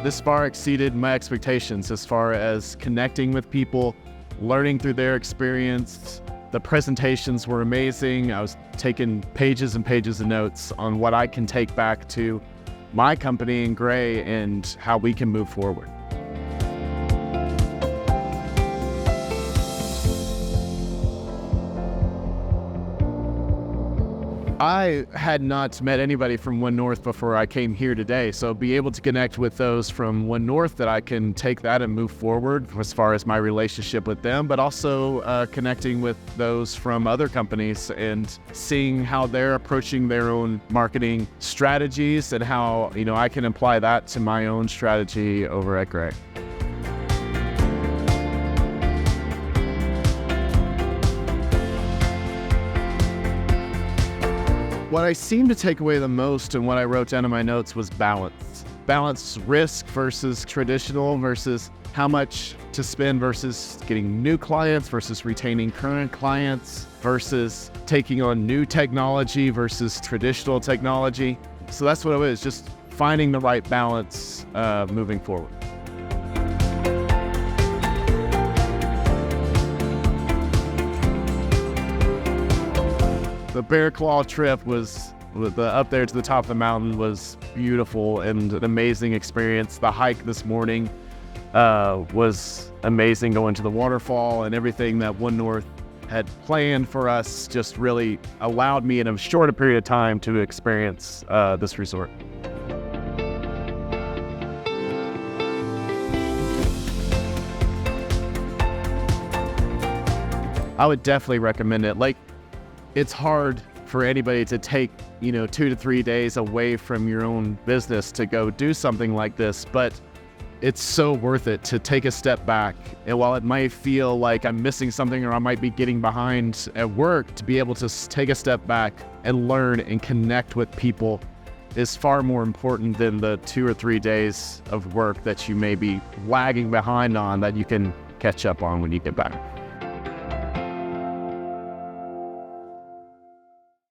This far exceeded my expectations as far as connecting with people, learning through their experience. The presentations were amazing. I was taking pages and pages of notes on what I can take back to my company in Gray and how we can move forward. I had not met anybody from One North before I came here today, so be able to connect with those from One North that I can take that and move forward as far as my relationship with them, but also connecting with those from other companies and seeing how they're approaching their own marketing strategies and how, I can apply that to my own strategy over at Gray. What I seem to take away the most and what I wrote down in my notes was balance. Balance risk versus traditional versus how much to spend versus getting new clients versus retaining current clients versus taking on new technology versus traditional technology. So that's what it was, just finding the right balance moving forward. The Bear Claw trip was up there to the top of the mountain was beautiful and an amazing experience. The hike this morning was amazing, going to the waterfall, and everything that One North had planned for us just really allowed me in a shorter period of time to experience this resort. I would definitely recommend it. It's hard for anybody to take, 2 to 3 days away from your own business to go do something like this, but it's so worth it to take a step back. And while it might feel like I'm missing something or I might be getting behind at work, to be able to take a step back and learn and connect with people is far more important than the 2 or 3 days of work that you may be lagging behind on that you can catch up on when you get back.